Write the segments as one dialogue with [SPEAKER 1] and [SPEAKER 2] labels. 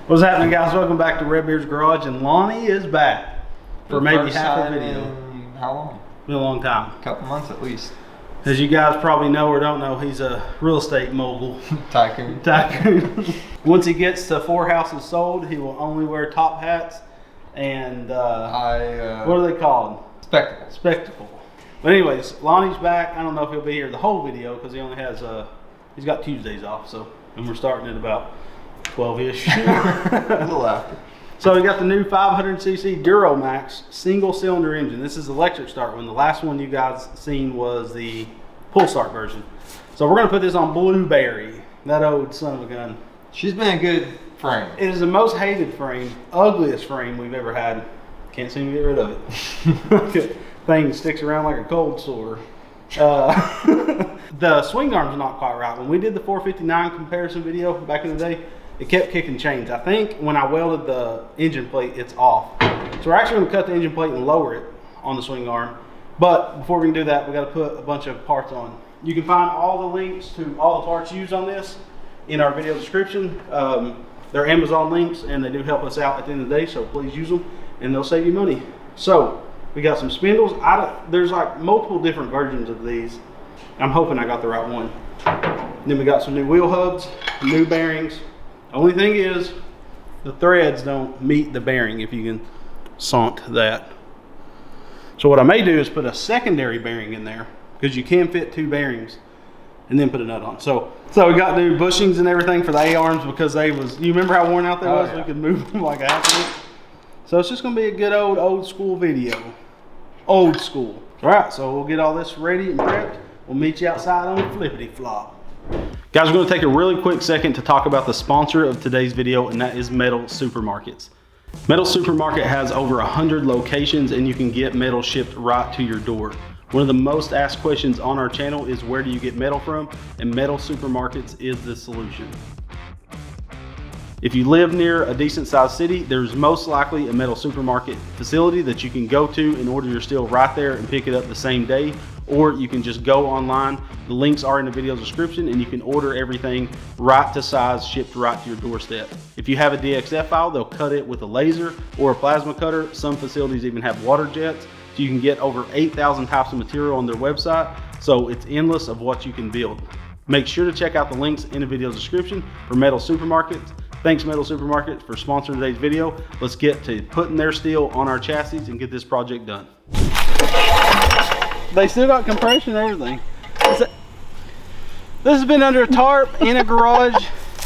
[SPEAKER 1] What's happening, guys? Welcome back to Redbeard's Garage, and Lonnie is back for maybe half a video.
[SPEAKER 2] How long?
[SPEAKER 1] Been a long time.
[SPEAKER 2] A couple months at least.
[SPEAKER 1] As you guys probably know or don't know, he's a real estate mogul.
[SPEAKER 2] Tycoon.
[SPEAKER 1] Once he gets to 4 houses sold, he will only wear top hats and what are they called?
[SPEAKER 2] Spectacles.
[SPEAKER 1] Spectacle. But anyways, Lonnie's back. I don't know if he'll be here the whole video because he only has he's got Tuesdays off. So, and we're starting at about 12-ish.
[SPEAKER 2] A little after.
[SPEAKER 1] So we got the new 500cc Duromax single cylinder engine. This is electric start one. The last one you guys seen was the pull start version. So we're gonna put this on Blueberry, that old son of a gun.
[SPEAKER 2] She's been a good frame.
[SPEAKER 1] It is the most hated frame, ugliest frame we've ever had. Can't seem to get rid of it. Thing sticks around like a cold sore. The swing arm's not quite right. When we did the 459 comparison video back in the day, it kept kicking chains. I think when I welded the engine plate, it's off. So we're actually going to cut the engine plate and lower it on the swing arm. But before we can do that, we got to put a bunch of parts on. You can find all the links to all the parts used on this in our video description. They're Amazon links and they do help us out at the end of the day, so please use them and they'll save you money. So we got some spindles. There's like multiple different versions of these. I'm hoping I got the right one. Then we got some new wheel hubs, new bearings. Only thing is, the threads don't meet the bearing, if you can sant that. So what I may do is put a secondary bearing in there, because you can fit 2 bearings, and then put a nut on. So we got new bushings and everything for the A-arms, because you remember how worn out they was? Yeah. We could move them like a half inch. So it's just gonna be a good old school video. Old school. All right, so we'll get all this ready and prepped. We'll meet you outside on the flippity flop. Guys, we're going to take a really quick second to talk about the sponsor of today's video, and that is Metal Supermarkets. Metal Supermarket has over 100 locations, and you can get metal shipped right to your door. One of the most asked questions on our channel is, where do you get metal from? And Metal Supermarkets is the solution. If you live near a decent sized city, there's most likely a Metal Supermarket facility that you can go to and order your steel right there and pick it up the same day. Or you can just go online. The links are in the video description, and you can order everything right to size, shipped right to your doorstep. If you have a DXF file, they'll cut it with a laser or a plasma cutter. Some facilities even have water jets. So you can get over 8,000 types of material on their website. So it's endless of what you can build. Make sure to check out the links in the video description for Metal Supermarkets. Thanks, Metal Supermarkets, for sponsoring today's video. Let's get to putting their steel on our chassis and get this project done. They still got compression and everything. This has been under a tarp in a garage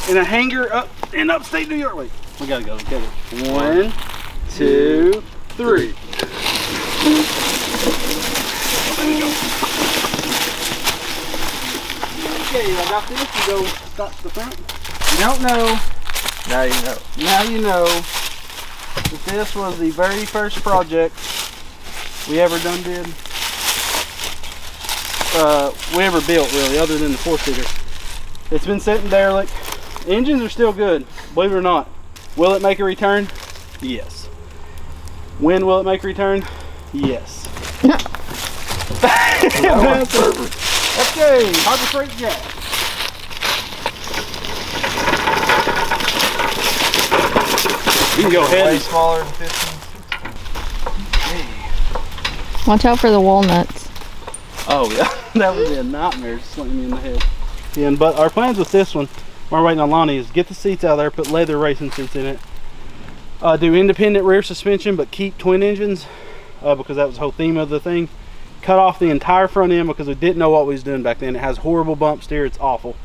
[SPEAKER 1] in a hangar up in upstate New York. Wait, we gotta go. Get it. 1, 2, 3. Okay, I got this. You go stop the front. You don't know.
[SPEAKER 2] Now you know.
[SPEAKER 1] Now you know that this was the very first project we ever did. We ever built, really, other than the 4-seater. It's been sitting derelict. Engines are still good, believe it or not. Will it make a return? Yes. When will it make a return? Yes. Okay, Harbor Freight Jack. You can go ahead.
[SPEAKER 2] Way smaller than 15.
[SPEAKER 3] Watch out for the walnuts.
[SPEAKER 1] Oh yeah, that would be a nightmare slamming me in the head. Yeah, but our plans with this one, while we're waiting on Lonnie, is get the seats out of there, put leather racing seats in it, do independent rear suspension, but keep twin engines, because that was the whole theme of the thing. Cut off the entire front end because we didn't know what we was doing back then. It has horrible bump steer, it's awful.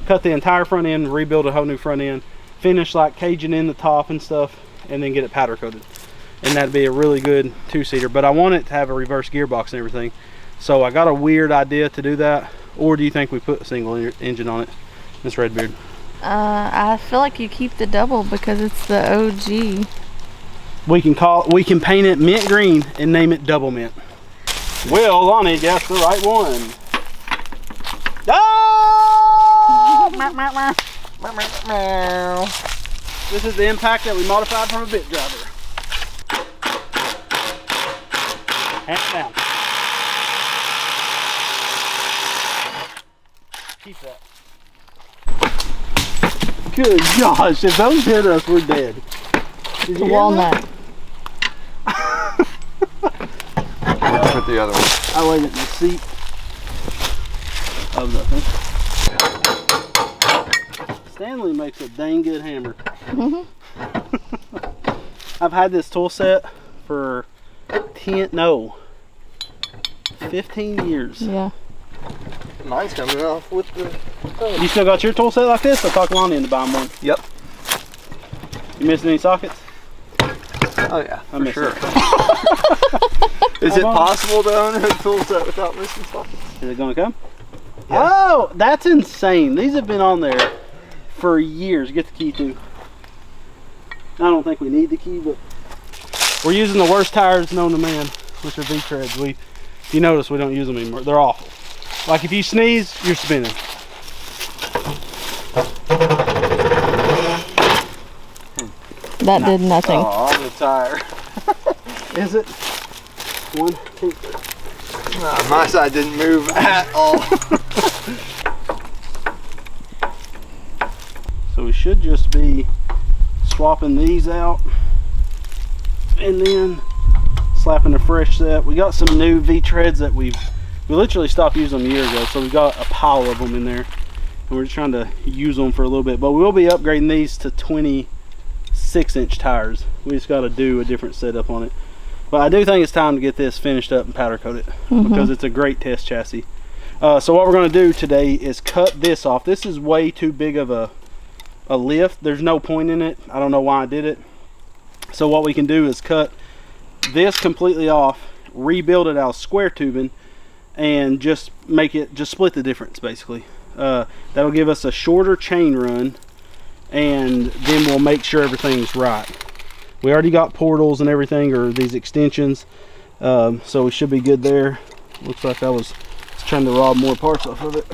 [SPEAKER 1] Cut the entire front end, rebuild a whole new front end, finish like caging in the top and stuff, and then get it powder coated. And that'd be a really good 2-seater, but I want it to have a reverse gearbox and everything. So I got a weird idea to do that. Or do you think we put a single engine on it, Miss Redbeard?
[SPEAKER 3] I feel like you keep the double because it's the OG.
[SPEAKER 1] We can paint it mint green and name it Double Mint. Well, Lonnie guessed the right one. Oh! This is the impact that we modified from a bit driver. Hands down. Keep that. Good gosh, if those hit us, we're dead. Did you hear
[SPEAKER 3] Walnut.
[SPEAKER 2] Let's put the other one.
[SPEAKER 1] I laid it in the seat of the thing. Stanley makes a dang good hammer. I've had this tool set for 15 years.
[SPEAKER 3] Yeah.
[SPEAKER 2] Mine's coming off with the...
[SPEAKER 1] You still got your tool set like this? I'll talk Lonnie into buying one.
[SPEAKER 2] Yep.
[SPEAKER 1] You missing any sockets?
[SPEAKER 2] Oh yeah,
[SPEAKER 1] I
[SPEAKER 2] for
[SPEAKER 1] miss
[SPEAKER 2] sure.
[SPEAKER 1] it.
[SPEAKER 2] Is it possible to own a tool set without missing sockets?
[SPEAKER 1] Is it gonna come?
[SPEAKER 2] Yeah.
[SPEAKER 1] Oh, that's insane. These have been on there for years. Get the key too. I don't think we need the key, but we're using the worst tires known to man, which are V-treads. If you notice, we don't use them anymore. They're awful. Like if you sneeze, you're spinning.
[SPEAKER 3] That did nothing.
[SPEAKER 2] Oh, on the tire.
[SPEAKER 1] Is it? 1, 2.
[SPEAKER 2] My side didn't move at all.
[SPEAKER 1] So we should just be swapping these out and then slapping a fresh set. We got some new V-treads that we literally stopped using them a year ago, so we got a pile of them in there and we're just trying to use them for a little bit, but we will be upgrading these to 26-inch tires. We just got to do a different setup on it, but I do think it's time to get this finished up and powder coat it because it's a great test chassis. So what we're going to do today is cut this off. This is way too big of a lift. There's no point in it. I don't know why I did it. So what we can do is cut this completely off, rebuild it out of square tubing, and just split the difference basically. That'll give us a shorter chain run, and then we'll make sure everything's right. We already got portals and everything, or these extensions, so we should be good there. Looks like I was trying to rob more parts off of it.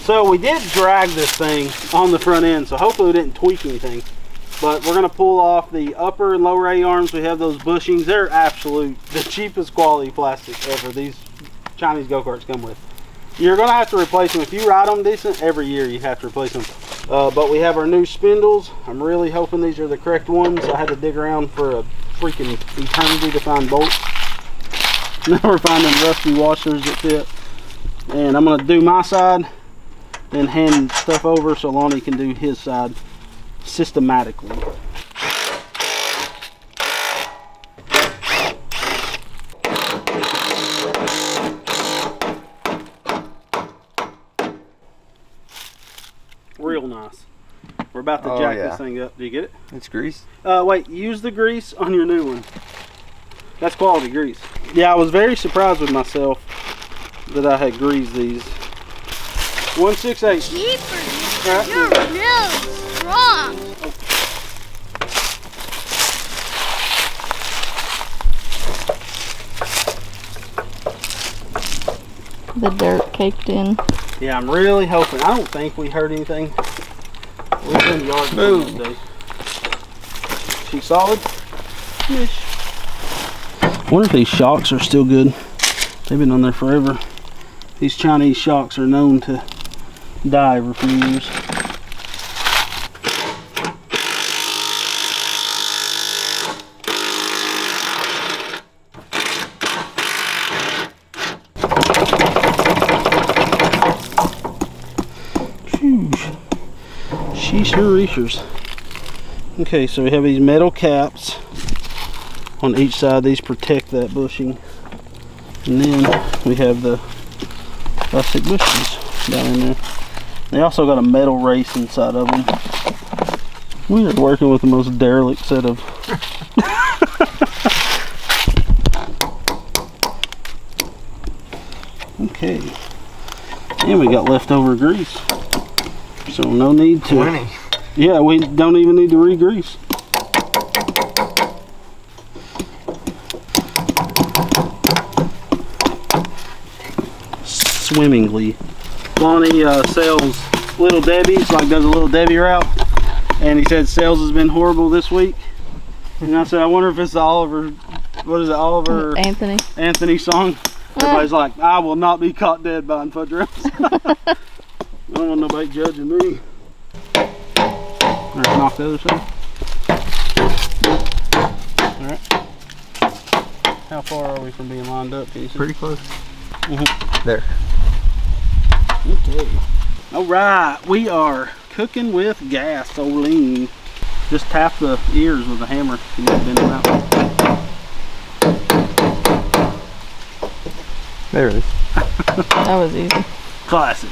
[SPEAKER 1] So we did drag this thing on the front end, so hopefully we didn't tweak anything. But we're going to pull off the upper and lower A-arms. We have those bushings. They're the cheapest quality plastic ever. These Chinese go-karts come with. You're going to have to replace them. If you ride them decent, every year you have to replace them. But we have our new spindles. I'm really hoping these are the correct ones. I had to dig around for a freaking eternity to find bolts. Now we're finding rusty washers that fit. And I'm going to do my side, then hand stuff over so Lonnie can do his side systematically. Real nice. We're about to jack this thing up. Do you get it?
[SPEAKER 2] It's greased.
[SPEAKER 1] Wait, use the grease on your new one. That's quality grease. Yeah, I was very surprised with myself that I had greased these. 168.
[SPEAKER 4] Keepers,
[SPEAKER 1] Right.
[SPEAKER 4] you're really strong.
[SPEAKER 3] The dirt caked in.
[SPEAKER 1] Yeah, I'm really hoping. I don't think we heard anything. We've been yard moving today. She solid? Ish. I wonder if these shocks are still good. They've been on there forever. These Chinese shocks are known to die every few years. Sheesh reachers. Okay, so we have these metal caps on each side. These protect that bushing. And then we have the plastic bushings down in there. They also got a metal race inside of them. We are working with the most derelict set of okay. And we got leftover grease. So no need to.
[SPEAKER 2] Plenty.
[SPEAKER 1] Yeah, we don't even need to re-grease. Swimmingly. Lonnie sells Little Debbie's, like does a Little Debbie route, and he said sales has been horrible this week. And I said, I wonder if it's the Oliver, what is it, Oliver Anthony song. Everybody's like, I will not be caught dead buying fudge rounds. I don't want nobody judging me. Or knock the other side. All right. How far are we from being lined up? Can you see?
[SPEAKER 2] Pretty close.
[SPEAKER 1] Mm-hmm.
[SPEAKER 2] There.
[SPEAKER 1] Okay. All right, we are cooking with gasoline. Just tap the ears with a hammer. You need to bend them out.
[SPEAKER 2] There it is.
[SPEAKER 3] That was easy.
[SPEAKER 1] Classic.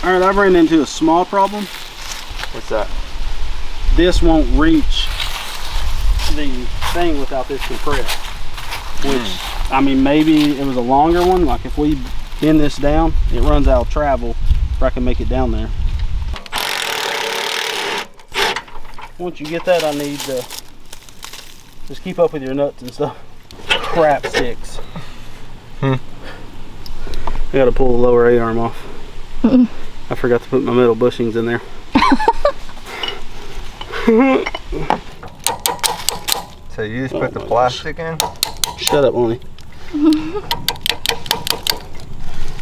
[SPEAKER 1] All right, I've ran into a small problem.
[SPEAKER 2] What's that?
[SPEAKER 1] This won't reach the thing without this compressed. Which, I mean, maybe it was a longer one. Like if we bend this down, it runs out of travel where I can make it down there. Once you get that, I need to just keep up with your nuts and stuff. Crap sticks. I gotta pull the lower A-arm off. I forgot to put my metal bushings in there.
[SPEAKER 2] So you just put the plastic in?
[SPEAKER 1] Shut up, Lonnie.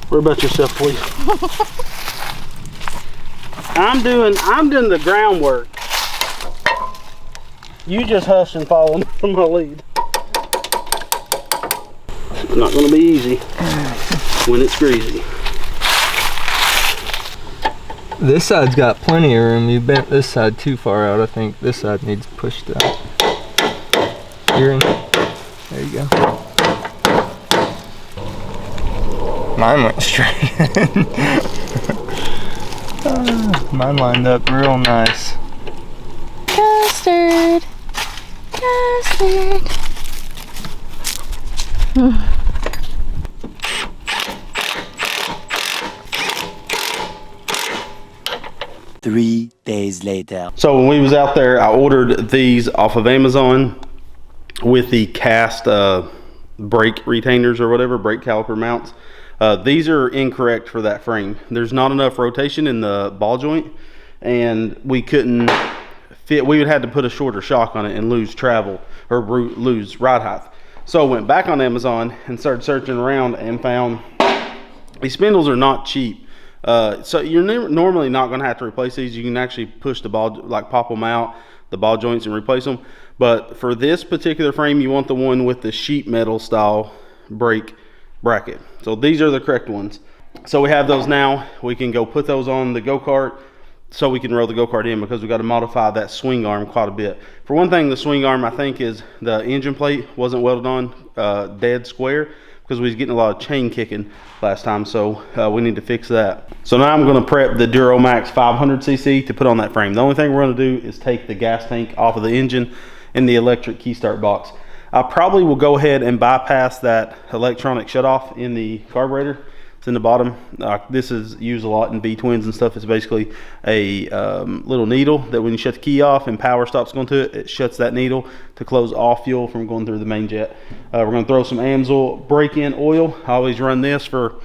[SPEAKER 1] What about yourself, please? I'm doing the groundwork. You just hush and follow my lead. It's not going to be easy when it's greasy.
[SPEAKER 2] This side's got plenty of room. You bent this side too far out. I think this side needs pushed out. You're in. There you go. Mine went straight in. Mine lined up real nice.
[SPEAKER 3] Custard. Custard.
[SPEAKER 5] 3 days later.
[SPEAKER 1] So when we was out there, I ordered these off of Amazon with the cast brake retainers or whatever, brake caliper mounts. These are incorrect for that frame. There's not enough rotation in the ball joint, and we couldn't fit. We would have to put a shorter shock on it and lose travel or lose ride height. So I went back on Amazon and started searching around and found these spindles are not cheap. So you're normally not going to have to replace these. You can actually push the ball, like pop them out, the ball joints, and replace them. But for this particular frame, you want the one with the sheet metal style brake bracket. So these are the correct ones. So we have those now. We can go put those on the go-kart so we can roll the go-kart in, because we got to modify that swing arm quite a bit. For one thing, the swing arm, I think, is the engine plate wasn't welded on dead square, because we was getting a lot of chain kicking last time, so we need to fix that. So now I'm going to prep the Duromax 500cc to put on that frame. The only thing we're going to do is take the gas tank off of the engine and the electric key start box. I probably will go ahead and bypass that electronic shutoff in the carburetor. It's in the bottom. This is used a lot in V-twins and stuff. It's basically a little needle that when you shut the key off and power stops going to it, it shuts that needle to close off fuel from going through the main jet. We're going to throw some AMSOIL break-in oil. I always run this for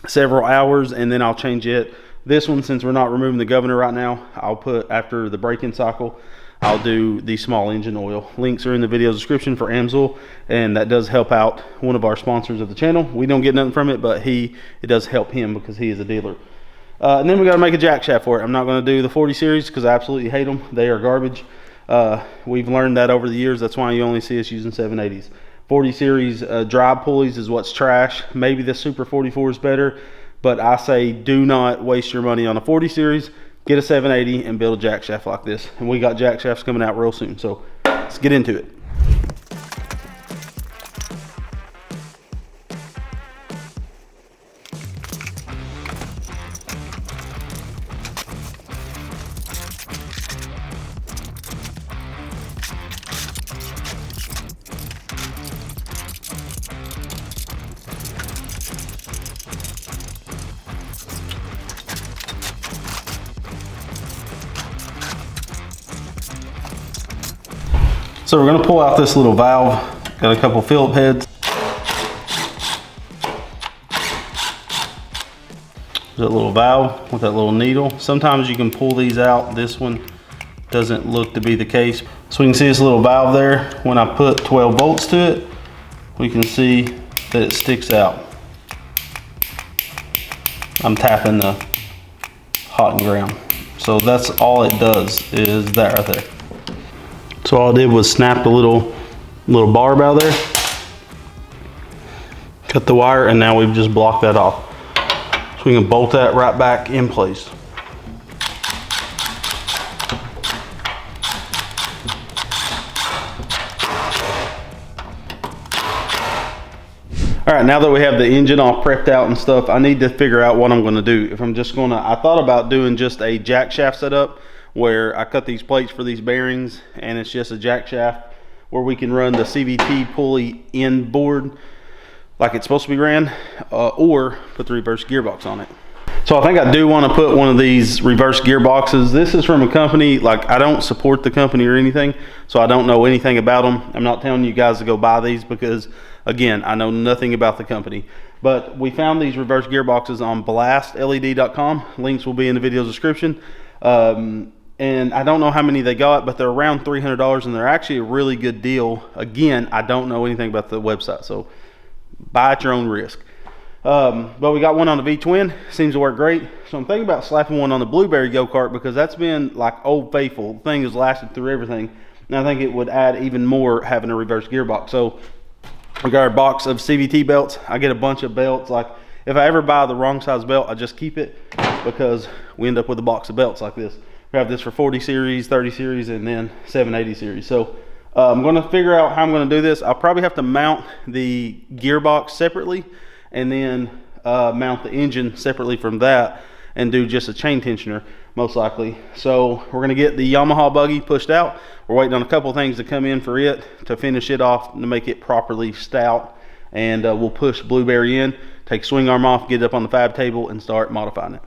[SPEAKER 1] several hours and then I'll change it. This one, since we're not removing the governor right now, I'll put after the break-in cycle, I'll do the small engine oil. Links are in the video description for AMSOIL, and that does help out one of our sponsors of the channel. We don't get nothing from it, but it does help him because he is a dealer. And then we got to make a jack shaft for it. I'm not going to do the 40 series because I absolutely hate them. They are garbage. We've learned that over the years. That's why you only see us using 780s. 40 series drive pulleys is what's trash. Maybe the Super 44 is better, but I say do not waste your money on a 40 series. Get a 780 and build a jack shaft like this. And we got jack shafts coming out real soon. So let's get into it. So we're going to pull out this little valve. Got a couple Phillip heads. That little valve with that little needle. Sometimes you can pull these out. This one doesn't look to be the case. So we can see this little valve there. When I put 12 volts to it, we can see that it sticks out. I'm tapping the hot and ground. So that's all it does, is that right there. So all I did was snap the little barb out of there, cut the wire, and now we've just blocked that off. So we can bolt that right back in place. All right, now that we have the engine all prepped out and stuff, I need to figure out what I'm gonna do. If I'm just gonna, I thought about doing just a jack shaft setup where I cut these plates for these bearings and it's just a jack shaft where we can run the CVT pulley inboard like it's supposed to be ran, or put the reverse gearbox on it. So I think I do want to put one of these reverse gearboxes. This is from a company, like I don't support the company or anything, so I don't know anything about them. I'm not telling you guys to go buy these because, again, I know nothing about the company. But we found these reverse gearboxes on blastled.com. Links will be in the video description. And I don't know how many they got, but they're around $300 and they're actually a really good deal. Again, I don't know anything about the website, so buy at your own risk. But we got one on the V-twin, seems to work great. So I'm thinking about slapping one on the Blueberry go-kart because that's been like old faithful. The thing has lasted through everything. And I think it would add even more having a reverse gearbox. So we got our box of CVT belts. I get a bunch of belts. Like if I ever buy the wrong size belt, I just keep it because we end up with a box of belts like this. We have this for 40 series, 30 series, and then 780 series. So I'm gonna figure out how I'm gonna do this. I'll probably have to mount the gearbox separately and then mount the engine separately from that and do just a chain tensioner most likely. So we're gonna get the Yamaha buggy pushed out. We're waiting on a couple of things to come in for it to finish it off and to make it properly stout. And we'll push Blueberry in, take swing arm off, get it up on the fab table and start modifying it.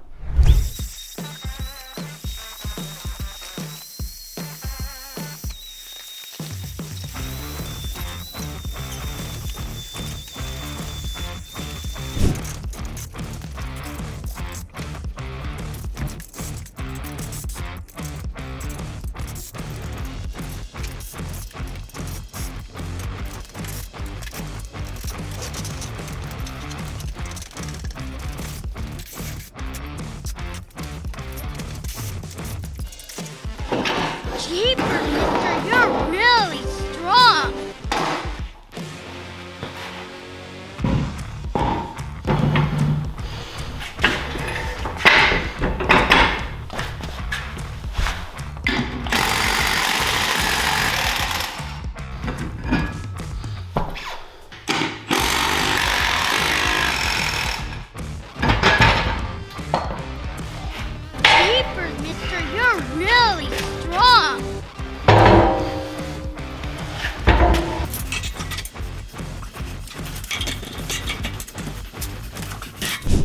[SPEAKER 4] Jeepers, mister, you're really strong. Jeepers, mister, you're really strong.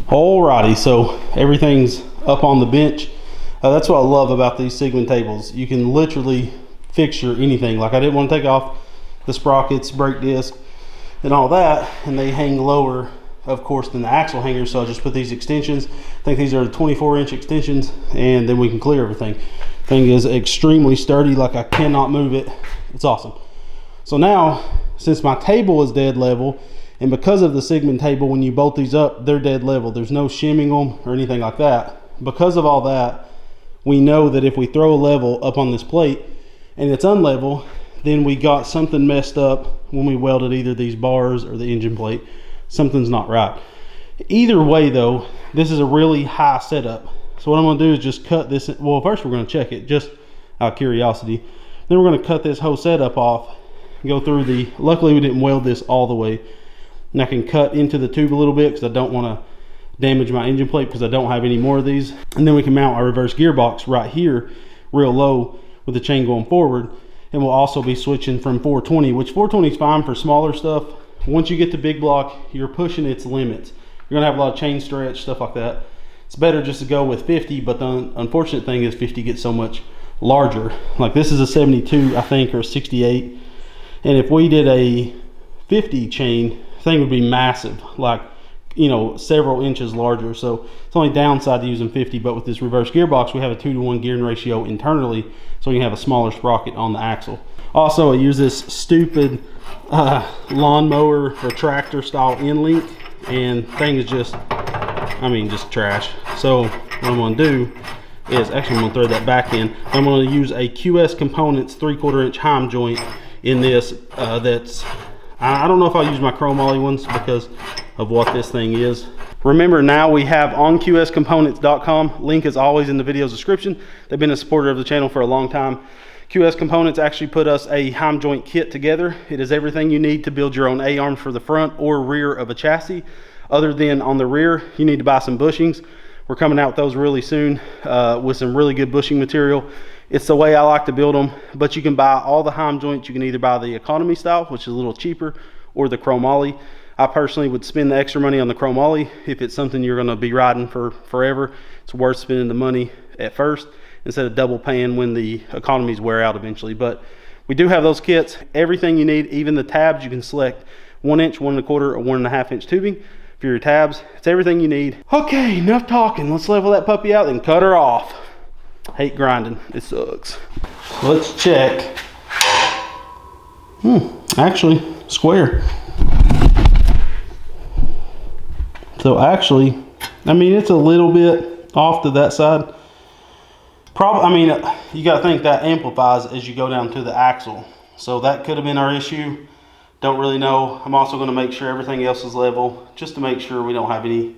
[SPEAKER 1] Alrighty, so everything's up on the bench. That's what I love about these Sigma tables. You can literally fixture anything. Like I didn't want to take off the sprockets, brake disc, and all that, and they hang lower, of course, than the axle hangers. So I just put these extensions. I think these are 24-inch extensions, and then we can clear everything. Thing is extremely sturdy. Like I cannot move it. It's awesome. So now, since my table is dead level, and because of the Sigma table, when you bolt these up, they're dead level. There's no shimming them or anything like that. Because of all that, we know that if we throw a level up on this plate and it's unlevel, then we got something messed up when we welded either these bars or the engine plate. Something's not right. Either way though, this is a really high setup. So what I'm gonna do is just cut this. Well, first we're gonna check it just out of curiosity. Then we're gonna cut this whole setup off, go through the, luckily we didn't weld this all the way. And I can cut into the tube a little bit because I don't want to damage my engine plate because I don't have any more of these. And then we can mount our reverse gearbox right here real low with the chain going forward. And we'll also be switching from 420, which 420 is fine for smaller stuff. Once you get to big block, you're pushing its limits. You're gonna have a lot of chain stretch, stuff like that. It's better just to go with 50, but the unfortunate thing is 50 gets so much larger. Like this is a 72, I think, or a 68. And if we did a 50 chain, thing would be massive, like, you know, several inches larger. So it's only downside to using 50, but with this reverse gearbox we have a 2-to-1 gearing ratio internally, so you can have a smaller sprocket on the axle. Also I use this stupid lawnmower or tractor style end link, and thing is just, I mean, just trash. So what I'm gonna do is, actually I'm gonna throw that back in. I'm gonna use a QS Components 3/4 inch heim joint in this. I don't know if I'll use my chromoly ones because of what this thing is. Remember, now we have on QSComponents.com. Link is always in the video's description. They've been a supporter of the channel for a long time. QS Components actually put us a heim joint kit together. It is everything you need to build your own A-arms for the front or rear of a chassis. Other than on the rear, you need to buy some bushings. We're coming out with those really soon with some really good bushing material. It's the way I like to build them, but you can buy all the heim joints. You can either buy the economy style, which is a little cheaper, or the chromoly. I personally would spend the extra money on the chromoly. If it's something you're gonna be riding for forever, it's worth spending the money at first instead of double paying when the economies wear out eventually. But we do have those kits. Everything you need, even the tabs, you can select 1 inch, 1 1/4, or 1 1/2 inch tubing for your tabs. It's everything you need. Okay, enough talking. Let's level that puppy out and cut her off. Hate grinding, it sucks. Let's check. Actually, square. So actually, I mean, it's a little bit off to that side. Probably, I mean, you gotta think that amplifies as you go down to the axle. So that could have been our issue. Don't really know. I'm also gonna make sure everything else is level, just to make sure we don't have any,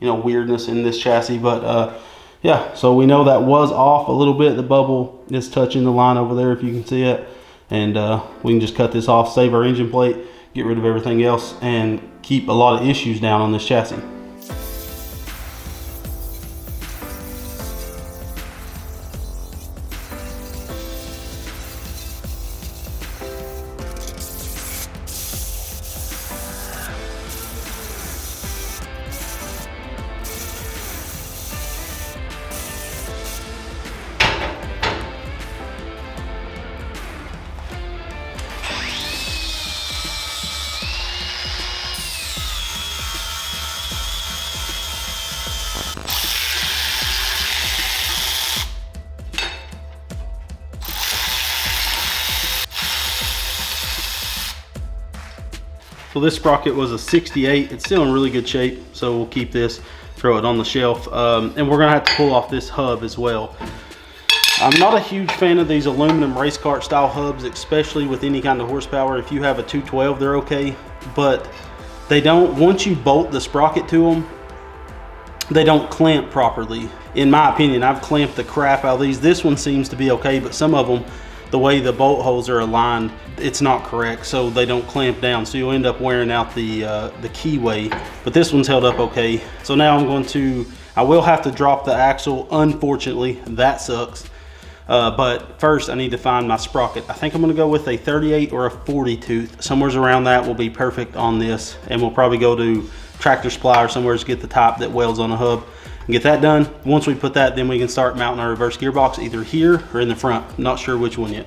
[SPEAKER 1] weirdness in this chassis. But yeah, so we know that was off a little bit. The bubble is touching the line over there, if you can see it. And we can just cut this off, save our engine plate, get rid of everything else, and keep a lot of issues down on this chassis. So this sprocket was a 68. It's still in really good shape, so we'll keep this, throw it on the shelf. And we're gonna have to pull off this hub as well. I'm not a huge fan of these aluminum race cart style hubs, especially with any kind of horsepower. If you have a 212, they're okay, but they don't, once you bolt the sprocket to them, they don't clamp properly. In my opinion, I've clamped the crap out of these. This one seems to be okay, but some of them, the way the bolt holes are aligned, it's not correct, so they don't clamp down. So you'll end up wearing out the keyway, but this one's held up okay. So now I will have to drop the axle. Unfortunately, that sucks. But first I need to find my sprocket. I think I'm gonna go with a 38 or a 40 tooth. Somewhere's around that will be perfect on this. And we'll probably go to Tractor Supply or somewhere to get the top that welds on the hub and get that done. Once we put that, then we can start mounting our reverse gearbox either here or in the front. Not sure which one yet.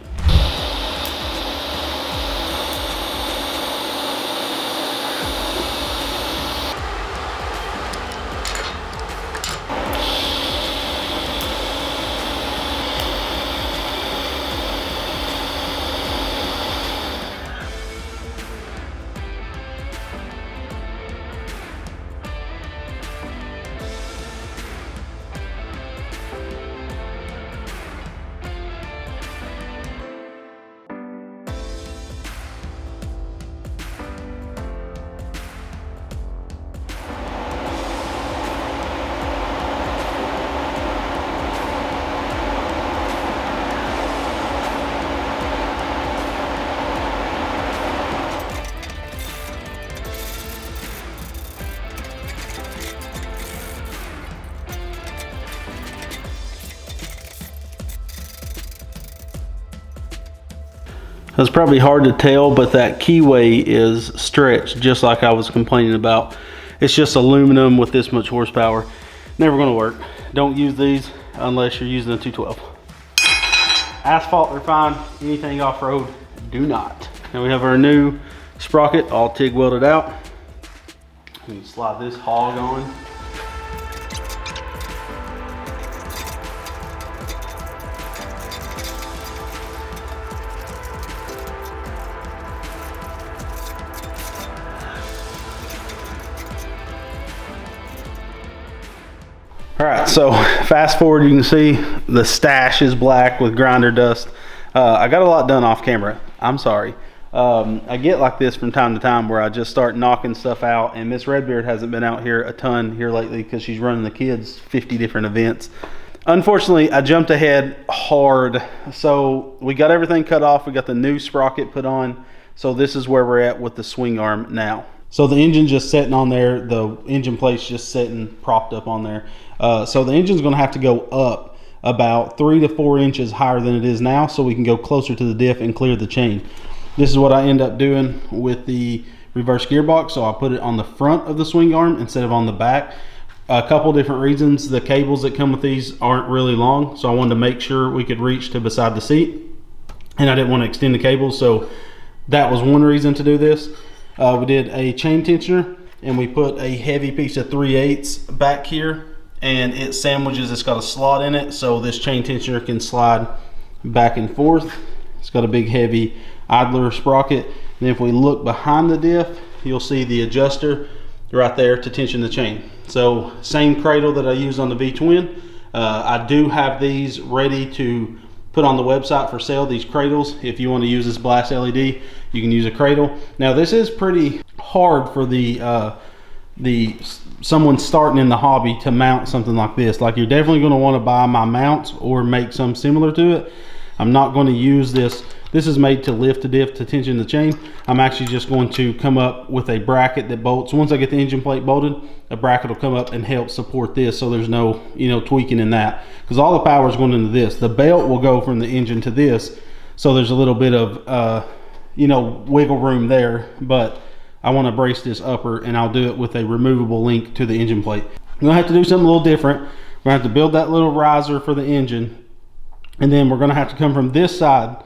[SPEAKER 1] It's probably hard to tell, but that keyway is stretched just like I was complaining about. It's just aluminum with this much horsepower. Never gonna work. Don't use these unless you're using a 212. Asphalt, they're fine. Anything off-road, do not. Now we have our new sprocket all TIG welded out. We can slide this hog on. All right, so fast forward, you can see the stash is black with grinder dust. I got a lot done off camera. I'm sorry. I get like this from time to time where I just start knocking stuff out, and Miss Redbeard hasn't been out here a ton here lately because she's running the kids 50 different events. Unfortunately, I jumped ahead hard. So we got everything cut off. We got the new sprocket put on. So this is where we're at with the swing arm now. So the engine's just sitting on there. The engine plate's just sitting propped up on there. So the engine's gonna have to go up about 3 to 4 inches higher than it is now so we can go closer to the diff and clear the chain. This is what I end up doing with the reverse gearbox. So I put it on the front of the swing arm instead of on the back. A couple different reasons. The cables that come with these aren't really long, so I wanted to make sure we could reach to beside the seat, and I didn't want to extend the cables, so that was one reason to do this. We did a chain tensioner, and we put a heavy piece of 3/8 back here, and it sandwiches. It's got a slot in it, so this chain tensioner can slide back and forth. It's got a big heavy idler sprocket. And if we look behind the diff, you'll see the adjuster right there to tension the chain. So same cradle that I used on the V-twin. I do have these ready to put on the website for sale, these cradles. If you want to use this blast LED, you can use a cradle. Now this is pretty hard for someone starting in the hobby to mount something like this. Like, you're definitely going to want to buy my mounts or make some similar to it. I'm not going to use this. This is made to lift the diff to tension the chain. I'm actually just going to come up with a bracket that bolts. Once I get the engine plate bolted, a bracket will come up and help support this, so there's no, tweaking in that, because all the power is going into this. The belt will go from the engine to this, so there's a little bit of wiggle room there, but I want to brace this upper, and I'll do it with a removable link to the engine plate. I'm gonna have to do something a little different. We're gonna have to build that little riser for the engine, and then we're gonna have to come from this side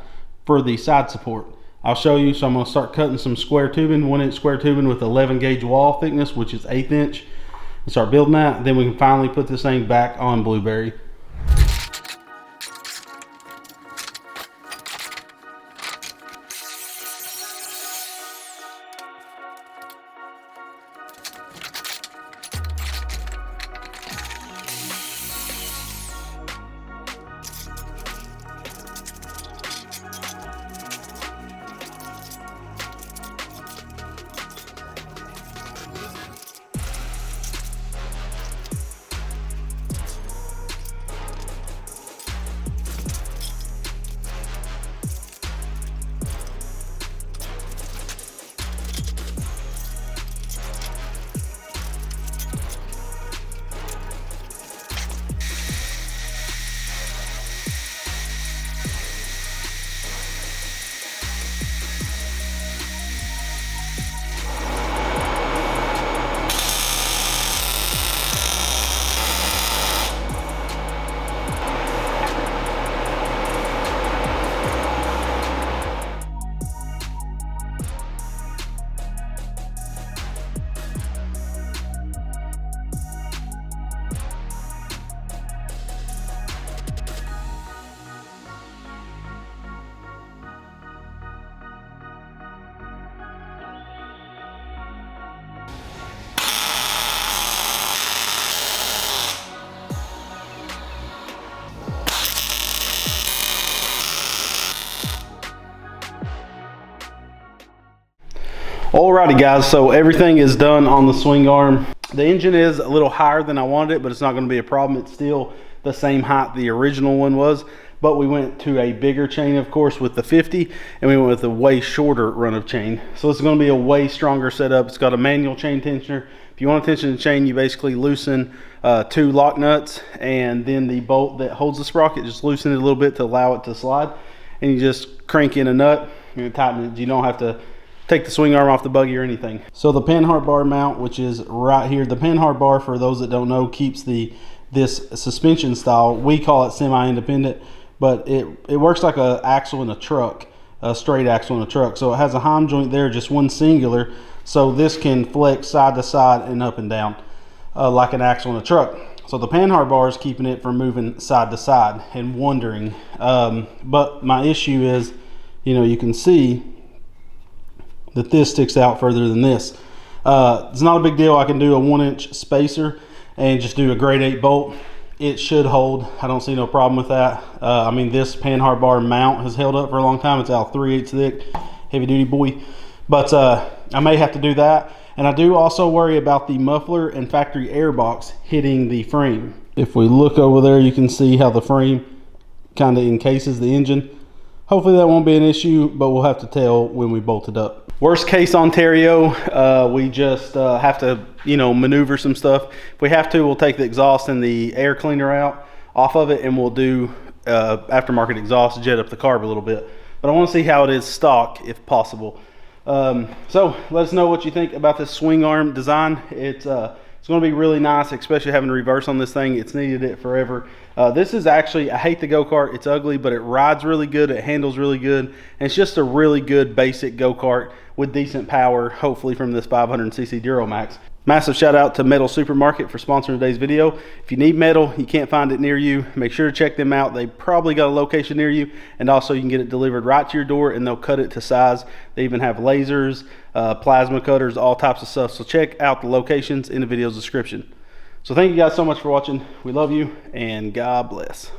[SPEAKER 1] for the side support. I'll show you. So I'm going to start cutting some square tubing, 1-inch square tubing with 11 gauge wall thickness, which is 1/8 inch, and start building that. Then we can finally put this thing back on Blueberry. Alrighty guys, so everything is done on the swing arm. The engine is a little higher than I wanted it, but it's not going to be a problem. It's still the same height the original one was, but we went to a bigger chain, of course, with the 50, and we went with a way shorter run of chain. So it's going to be a way stronger setup. It's got a manual chain tensioner. If you want to tension the chain, you basically loosen 2 lock nuts, and then the bolt that holds the sprocket, just loosen it a little bit to allow it to slide, and you just crank in a nut and tighten it. You don't have to take the swing arm off the buggy or anything. So the panhard bar mount, which is right here, the panhard bar, for those that don't know, keeps this suspension style. We call it semi-independent, but it works like a axle in a truck, a straight axle in a truck. So it has a heim joint there, just one singular, so this can flex side to side and up and down like an axle in a truck. So the panhard bar is keeping it from moving side to side and wandering. But my issue is, you can see that this sticks out further than this. It's not a big deal. I can do a 1-inch spacer, and just do a grade 8 bolt, it should hold. I don't see no problem with that. I mean, this panhard bar mount has held up for a long time. It's out 3/8 thick, heavy duty boy. But I may have to do that. And I do also worry about the muffler and factory air box hitting the frame. If we look over there, you can see how the frame kind of encases the engine. Hopefully that won't be an issue, but we'll have to tell when we bolt it up. Worst case Ontario, we just have to, you know, maneuver some stuff. If we have to, we'll take the exhaust and the air cleaner out off of it, and we'll do aftermarket exhaust, jet up the carb a little bit. But I want to see how it is stock if possible. So let us know what you think about this swing arm design. It's going to be really nice, especially having reverse on this thing. It's needed it forever. This is actually, I hate the go-kart. It's ugly, but it rides really good. It handles really good. And it's just a really good basic go-kart with decent power, hopefully from this 500cc Duromax. Massive shout out to Metal Supermarket for sponsoring today's video. If you need metal, you can't find it near you, make sure to check them out. They probably got a location near you, and also you can get it delivered right to your door, and they'll cut it to size. They even have lasers, plasma cutters, all types of stuff. So check out the locations in the video's description. So thank you guys so much for watching. We love you, and God bless.